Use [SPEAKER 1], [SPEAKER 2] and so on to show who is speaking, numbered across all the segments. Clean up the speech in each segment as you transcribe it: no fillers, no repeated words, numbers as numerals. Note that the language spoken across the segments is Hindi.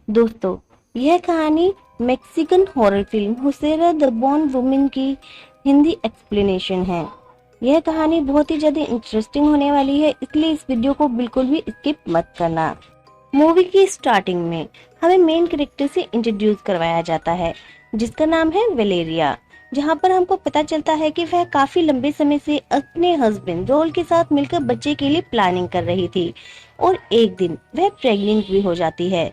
[SPEAKER 1] दोस्तों, यह कहानी Mexican horror film Huesera the bone woman की हिंदी एक्सप्लेनेशन है। यह कहानी बहुत ही ज्यादा इंटरेस्टिंग होने वाली है, इसलिए इस वीडियो को बिल्कुल भी स्किप मत करना। मूवी की स्टार्टिंग में हमें मेन कैरेक्टर से इंट्रोड्यूस करवाया जाता है, जिसका नाम है वेलेरिया। जहां पर हमको पता चलता है कि वह काफी लंबे समय से अपने हस्बैंड रोल के साथ मिलकर बच्चे के लिए प्लानिंग कर रही थी और एक दिन वह प्रेग्नेंट भी हो जाती है।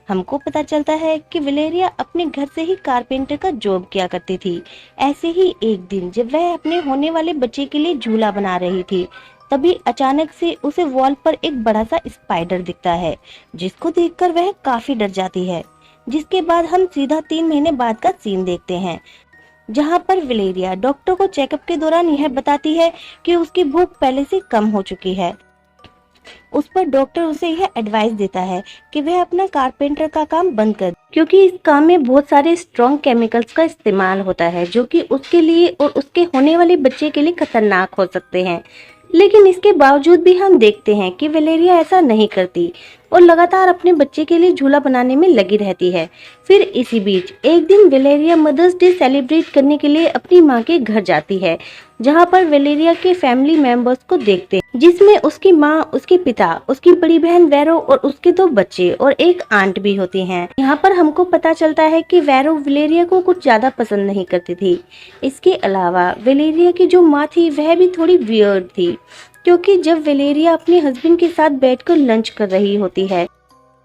[SPEAKER 1] हमको पता चलता है कि वेलेरिया अपने घर से ही कारपेंटर का जॉब किया करती थी। ऐसे ही एक दिन जब वह अपने होने वाले बच्चे के लिए झूला बना रही थी, तभी अचानक से उसे वॉल पर एक बड़ा सा स्पाइडर दिखता है, जिसको देखकर वह काफी डर जाती है। जिसके बाद हम सीधा 3 महीने बाद का सीन देखते हैं, जहां पर वेलेरिया डॉक्टर को चेकअप के दौरान यह बताती है कि उसकी भूख पहले से कम हो चुकी है। उस पर डॉक्टर उसे यह एडवाइस देता है कि वह अपना कारपेंटर का काम बंद कर, क्योंकि इस काम में बहुत सारे स्ट्रॉन्ग केमिकल्स का इस्तेमाल होता है, जो कि उसके लिए और उसके होने वाले बच्चे के लिए खतरनाक हो सकते हैं। लेकिन इसके बावजूद भी हम देखते हैं कि वेलेरिया ऐसा नहीं करती और लगातार अपने बच्चे के लिए झूला बनाने में लगी रहती है। फिर इसी बीच एक दिन वेलेरिया मदर्स डे सेलिब्रेट करने के लिए अपनी माँ के घर जाती है, जहाँ पर वेलेरिया के फैमिली मेंबर्स को देखते हैं, जिसमें उसकी माँ, उसके पिता, उसकी बड़ी बहन वैरो और उसके 2 बच्चे और एक आंट भी होती हैं। यहाँ पर हमको पता चलता है कि वैरो वेलेरिया को कुछ ज्यादा पसंद नहीं करती थी। इसके अलावा वेलेरिया की जो माँ थी वह भी थोड़ी वियर्ड थी, क्योंकि जब वेलेरिया अपने हस्बैंड के साथ बैठकर लंच कर रही होती है,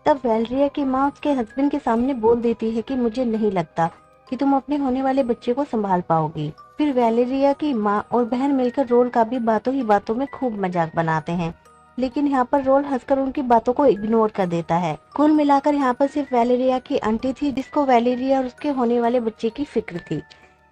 [SPEAKER 1] तब वेलेरिया की माँ उसके हस्बैंड के सामने बोल देती है कि मुझे नहीं लगता कि तुम अपने होने वाले बच्चे को संभाल पाओगी। फिर वेलेरिया की माँ और बहन मिलकर रोल का भी बातों ही बातों में खूब मजाक बनाते हैं, लेकिन यहाँ पर रोल हंसकर उनकी बातों को इग्नोर कर देता है। कुल मिलाकर यहाँ पर सिर्फ वेलेरिया की आंटी थी, जिसको वेलेरिया और उसके होने वाले बच्चे की फिक्र थी।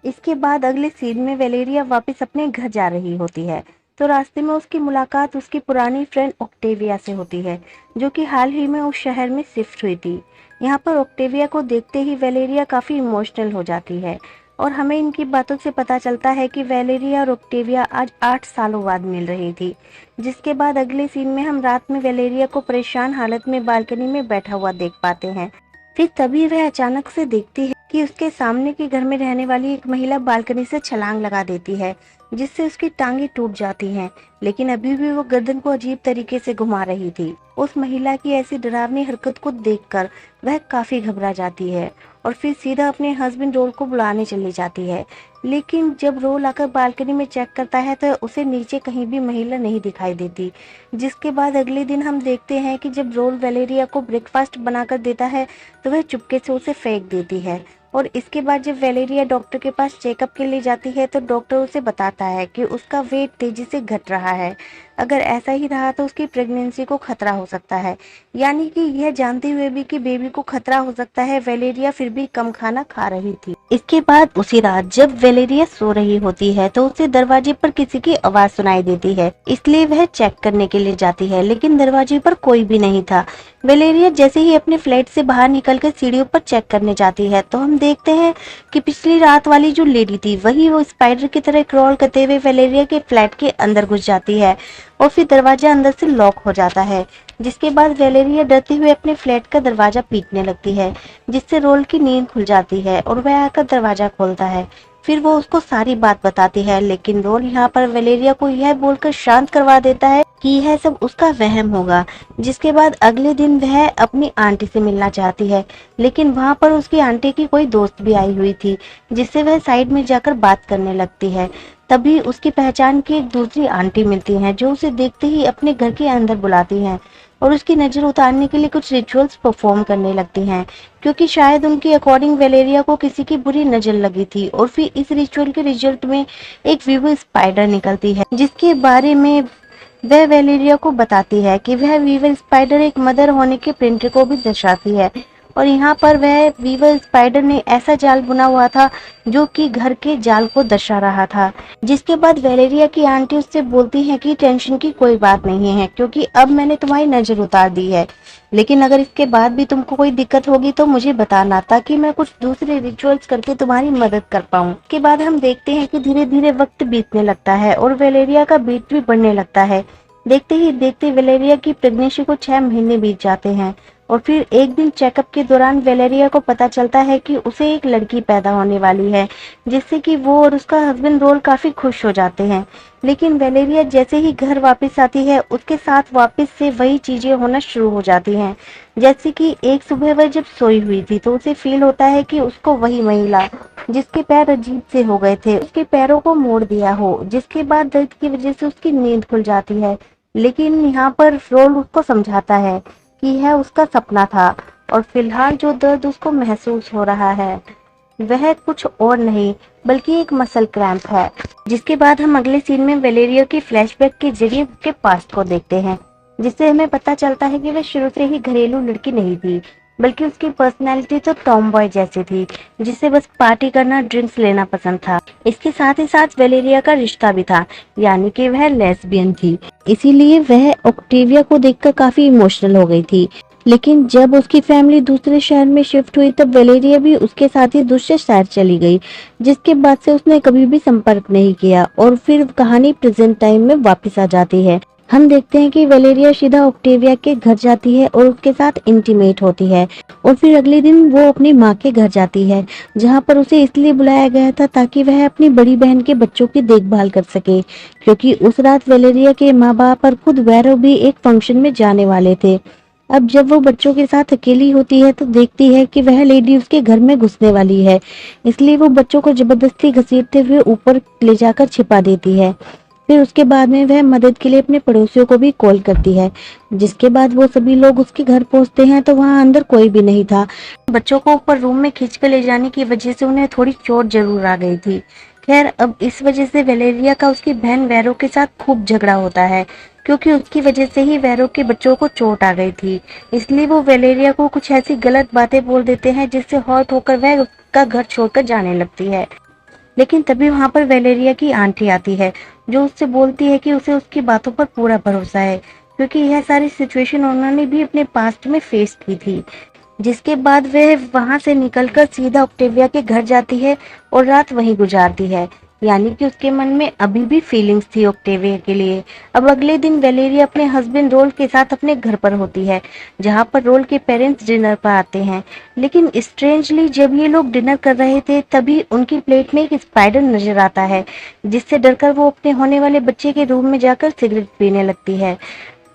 [SPEAKER 1] इसके बाद अगले सीन में वेलेरिया वापस अपने घर जा रही होती है, तो रास्ते में उसकी मुलाकात उसकी पुरानी फ्रेंड ऑक्टेविया से होती है, जो कि हाल ही में उस शहर में शिफ्ट हुई थी। यहाँ पर ऑक्टेविया को देखते ही वेलेरिया काफी इमोशनल हो जाती है और हमें इनकी बातों से पता चलता है कि वेलेरिया और ऑक्टेविया आज 8 सालों बाद मिल रही थी। जिसके बाद अगले सीन में हम रात में वेलेरिया को परेशान हालत में बालकनी में बैठा हुआ देख पाते हैं। फिर तभी वह अचानक से देखती है कि उसके सामने के घर में रहने वाली एक महिला बालकनी से छलांग लगा देती है, जिससे उसकी टांगे टूट जाती हैं, लेकिन अभी भी वो गर्दन को अजीब तरीके से घुमा रही थी। उस महिला की ऐसी डरावनी हरकत को देखकर वह काफी घबरा जाती है और फिर सीधा अपने हस्बैंड रोल को बुलाने चली जाती है। लेकिन जब रोल आकर बालकनी में चेक करता है तो उसे नीचे कहीं भी महिला नहीं दिखाई देती। जिसके बाद अगले दिन हम देखते हैं कि जब रोल वेलेरिया को ब्रेकफास्ट बनाकर देता है तो वह चुपके से उसे फेंक देती है। और इसके बाद जब वेलेरिया डॉक्टर के पास चेकअप के लिए जाती है तो डॉक्टर उसे बताता है कि उसका वेट तेजी से घट रहा है। अगर ऐसा ही रहा तो उसकी प्रेगनेंसी को खतरा हो सकता है। यानी कि यह जानते हुए भी कि बेबी को खतरा हो सकता है, वेलेरिया फिर भी कम खाना खा रही थी। इसके बाद उसी रात जब वेलेरिया सो रही होती है तो उसे दरवाजे पर किसी की आवाज सुनाई देती है, इसलिए वह चेक करने के लिए जाती है, लेकिन दरवाजे पर कोई भी नहीं था। वेलेरिया जैसे ही अपने फ्लैट से बाहर निकलकर सीढ़ियों पर चेक करने जाती है तो हम देखते हैं कि पिछली रात वाली जो लेडी थी वही वो स्पाइडर की तरह क्रॉल करते हुए वेलेरिया के फ्लैट के अंदर घुस जाती है और फिर दरवाजा अंदर से लॉक हो जाता है। जिसके बाद वेलेरिया डरते हुए अपने फ्लैट का दरवाजा पीटने लगती है, जिससे रोल की नींद खुल जाती है और वह आकर दरवाजा खोलता है। फिर वो उसको सारी बात बताती है, लेकिन रोल यहाँ पर वेलेरिया को यह बोलकर शांत करवा देता है कि यह सब उसका वहम होगा। जिसके बाद अगले दिन वह अपनी आंटी से मिलना चाहती है, लेकिन वहाँ पर उसकी आंटी की कोई दोस्त भी आई हुई थी, जिससे वह साइड में जाकर बात करने लगती है। तभी उसकी पहचान की एक दूसरी आंटी मिलती हैं, जो उसे देखते ही अपने घर के अंदर बुलाती हैं और उसकी नजर उतारने के लिए कुछ रिचुअल्स परफॉर्म करने लगती हैं, क्योंकि शायद उनकी अकॉर्डिंग वेलेरिया को किसी की बुरी नजर लगी थी। और फिर इस रिचुअल के रिजल्ट में एक वीवर स्पाइडर निकलती है, जिसके बारे में वह वेलेरिया को बताती है कि वह वीवर स्पाइडर एक मदर होने के प्रिंटर को भी दर्शाती है। और यहाँ पर वह वीवर स्पाइडर ने ऐसा जाल बुना हुआ था जो कि घर के जाल को दर्शा रहा था। जिसके बाद वेलेरिया की आंटी उससे बोलती है कि टेंशन की कोई बात नहीं है, क्योंकि अब मैंने तुम्हारी नजर उतार दी है, लेकिन अगर इसके बाद भी तुमको कोई दिक्कत होगी तो मुझे बताना, ताकि मैं कुछ दूसरे रिचुअल्स करके तुम्हारी मदद कर पाऊँ। के बाद हम देखते हैं कि धीरे धीरे वक्त बीतने लगता है और वेलेरिया का वेट भी बढ़ने लगता है। देखते ही देखते वेलेरिया की प्रेगनेंसी को 6 महीने बीत जाते हैं और फिर एक दिन चेकअप के दौरान वेलेरिया को पता चलता है कि उसे एक लड़की पैदा होने वाली है, जिससे कि वो और उसका हस्बैंड रोल काफी खुश हो जाते हैं। लेकिन वेलेरिया जैसे ही घर वापस आती है, उसके साथ वापस से वही चीजें होना शुरू हो जाती हैं। जैसे कि एक सुबह वह जब सोई हुई थी तो उसे फील होता है कि उसको वही महिला जिसके पैर अजीब से हो गए थे, उसके पैरों को मोड़ दिया हो, जिसके बाद दर्द की वजह से उसकी नींद खुल जाती है। लेकिन यहाँ पर रोल उसको समझाता है कि यह उसका सपना था और फिलहाल जो दर्द उसको महसूस हो रहा है वह कुछ और नहीं बल्कि एक मसल क्रैम्प है। जिसके बाद हम अगले सीन में वेलेरियो की फ्लैशबैक के जरिए उसके पास्ट को देखते हैं, जिससे हमें पता चलता है कि वह शुरू से ही घरेलू लड़की नहीं थी, बल्कि उसकी पर्सनैलिटी तो टॉम बॉय जैसी थी, जिसे बस पार्टी करना, ड्रिंक्स लेना पसंद था। इसके साथ ही साथ वेलेरिया का रिश्ता भी था, यानी कि वह लेस्बियन थी, इसीलिए वह ऑक्टेविया को देखकर काफी इमोशनल हो गई थी। लेकिन जब उसकी फैमिली दूसरे शहर में शिफ्ट हुई तब वेलेरिया भी उसके साथ ही दूसरे शहर चली गई, जिसके बाद से उसने कभी भी संपर्क नहीं किया। और फिर कहानी प्रेजेंट टाइम में वापस आ जाती है। हम देखते हैं कि वेलेरिया सीधा ऑक्टेविया के घर जाती है और उसके साथ इंटीमेट होती है, और फिर अगले दिन वो अपनी माँ के घर जाती है, जहाँ पर उसे इसलिए बुलाया गया था ताकि वह अपनी बड़ी बहन के बच्चों की देखभाल कर सके, क्योंकि उस रात वेलेरिया के माँ बाप और खुद वैरो भी एक फंक्शन में जाने वाले थे। अब जब वो बच्चों के साथ अकेली होती है तो देखती है कि वह लेडी उसके घर में घुसने वाली है, इसलिए वो बच्चों को जबरदस्ती घसीटते हुए ऊपर ले जाकर छिपा देती है। फिर उसके बाद में वह मदद के लिए अपने पड़ोसियों को भी कॉल करती है, जिसके बाद वो सभी लोग उसके घर पहुंचते हैं तो वहां अंदर कोई भी नहीं था। बच्चों को ऊपर रूम में खींचकर ले जाने की वजह से उन्हें थोड़ी चोट जरूर आ गई थी। खैर, अब इस वजह से वेलेरिया का उसकी बहन वैरो के साथ खूब झगड़ा होता है, क्योंकि उसकी वजह से ही वैरो के बच्चों को चोट आ गई थी। इसलिए वो वेलेरिया को कुछ ऐसी गलत बातें बोल देते हैं जिससे हर्ट होकर वह उसका घर छोड़कर जाने लगती है। लेकिन तभी वहां पर वेलेरिया की आंटी आती है, जो उससे बोलती है कि उसे उसकी बातों पर पूरा भरोसा है, क्योंकि यह सारी सिचुएशन उन्होंने भी अपने पास्ट में फेस की थी। जिसके बाद वह वहां से निकलकर सीधा ऑक्टेविया के घर जाती है और रात वहीं गुजारती है, यानी कि उसके मन में अभी भी फीलिंग्स थी ऑक्टेविया के लिए। अब अगले दिन वेलेरिया अपने हस्बैंड रोल के साथ अपने घर पर होती है, जहां पर रोल के पेरेंट्स डिनर पर आते हैं। लेकिन स्ट्रेंजली जब ये लोग डिनर कर रहे थे तभी उनकी प्लेट में एक स्पाइडर नजर आता है, जिससे डरकर वो अपने होने वाले बच्चे के रूम में जाकर सिगरेट पीने लगती है।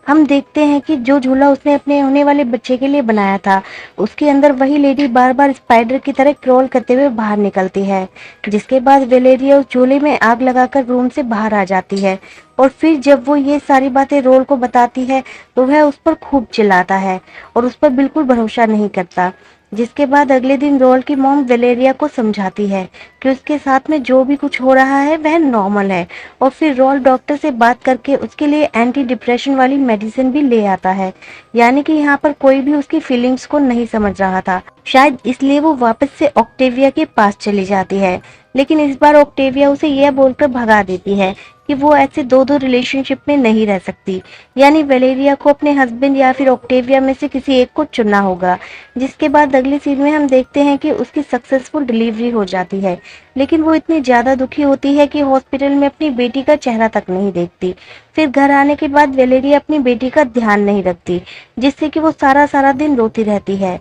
[SPEAKER 1] हम देखते हैं कि जो झूला उसने अपने होने वाले बच्चे के लिए बनाया था, उसके अंदर वही लेडी बार बार स्पाइडर की तरह क्रॉल करते हुए बाहर निकलती है। जिसके बाद वेलेरिया उस झूले में आग लगाकर रूम से बाहर आ जाती है, और फिर जब वो ये सारी बातें रोल को बताती है तो वह उस पर खूब चिल्लाता है और उस पर बिल्कुल भरोसा नहीं करता। जिसके बाद अगले दिन रोल की मॉम वेलेरिया को समझाती है कि उसके साथ में जो भी कुछ हो रहा है वह नॉर्मल है, और फिर रोल डॉक्टर से बात करके उसके लिए एंटी डिप्रेशन वाली मेडिसिन भी ले आता है। यानी कि यहाँ पर कोई भी उसकी फीलिंग्स को नहीं समझ रहा था, शायद इसलिए वो वापस से ऑक्टेविया के पास चली जाती है। लेकिन इस बार ऑक्टेविया उसे यह बोलकर भगा देती है कि वो ऐसे दो दो रिलेशनशिप में नहीं रह सकती, यानी वेलेरिया को अपने हस्बैंड या फिर ऑक्टेविया में से किसी एक को चुनना होगा। जिसके बाद अगली सीन में हम देखते हैं कि उसकी सक्सेसफुल डिलीवरी हो जाती है, लेकिन वो इतनी ज्यादा दुखी होती है कि हॉस्पिटल में अपनी बेटी का चेहरा तक नहीं देखती। फिर घर आने के बाद वेलेरिया अपनी बेटी का ध्यान नहीं रखती, जिससे कि वो सारा सारा दिन रोती रहती है।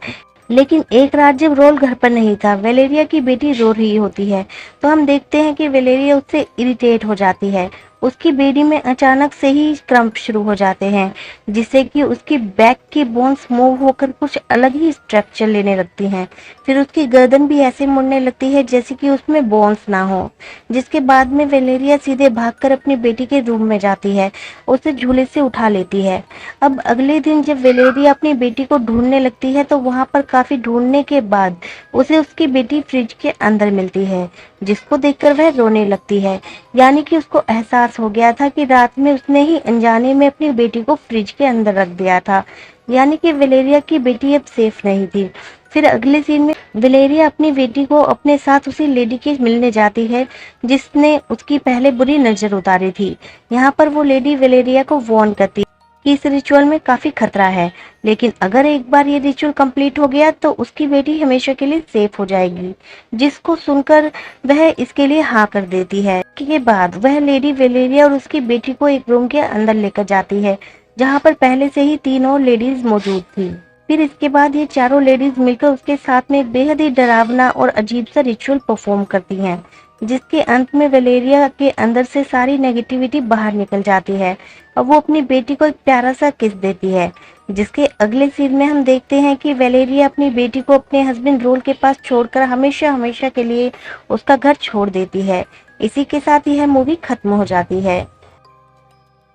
[SPEAKER 1] लेकिन एक रात जब रोल घर पर नहीं था, वेलेरिया की बेटी रो रही होती है, तो हम देखते हैं कि वेलेरिया उससे इरिटेट हो जाती है। उसकी बेटी में अचानक से ही क्रम्प शुरू हो जाते हैं, जिससे कि उसकी बैक की बोन्स मूव होकर कुछ अलग ही स्ट्रक्चर लेने लगती हैं। फिर उसकी गर्दन भी ऐसे मुड़ने लगती है जैसे कि उसमें बोन्स ना हो। जिसके बाद में वेलेरिया सीधे भागकर अपनी बेटी के रूम में जाती है, उसे झूले से उठा लेती है। अब अगले दिन जब वेलेरिया अपनी बेटी को ढूंढने लगती है तो वहां पर काफी ढूंढने के बाद उसे उसकी बेटी फ्रिज के अंदर मिलती है, जिसको देखकर वह रोने लगती है। यानी कि उसको एहसास हो गया था कि रात में उसने ही अनजाने में अपनी बेटी को फ्रिज के अंदर रख दिया था, यानी कि वेलेरिया की बेटी अब सेफ नहीं थी। फिर अगले सीन में वेलेरिया अपनी बेटी को अपने साथ उसी लेडी के मिलने जाती है जिसने उसकी पहले बुरी नजर उतारी थी। यहाँ पर वो लेडी वेलेरिया को वार्न करती कि इस रिचुअल में काफी खतरा है, लेकिन अगर एक बार ये रिचुअल कंप्लीट हो गया तो उसकी बेटी हमेशा के लिए सेफ हो जाएगी। जिसको सुनकर वह इसके लिए हाँ कर देती है। के बाद वह लेडी वेलेरिया और उसकी बेटी को एक रूम के अंदर लेकर जाती है, जहाँ पर पहले से ही तीन और लेडीज मौजूद थी। फिर इसके बाद ये चारों लेडीज मिलकर उसके साथ में बेहद ही डरावना और अजीब सा रिचुअल परफॉर्म करती हैं, जिसके अंत में वेलेरिया के अंदर से सारी नेगेटिविटी बाहर निकल जाती है और वो अपनी बेटी को एक प्यारा सा किस देती है। जिसके अगले सीन में हम देखते हैं कि वेलेरिया अपनी बेटी को अपने हस्बैंड रोल के पास छोड़कर हमेशा हमेशा के लिए उसका घर छोड़ देती है। इसी के साथ यह मूवी खत्म हो जाती है।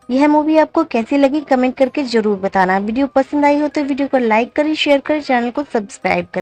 [SPEAKER 1] यह मूवी आपको कैसी लगी कमेंट करके जरूर बताना। वीडियो पसंद आई हो तो वीडियो को लाइक करें, शेयर करें, चैनल को सब्सक्राइब करें।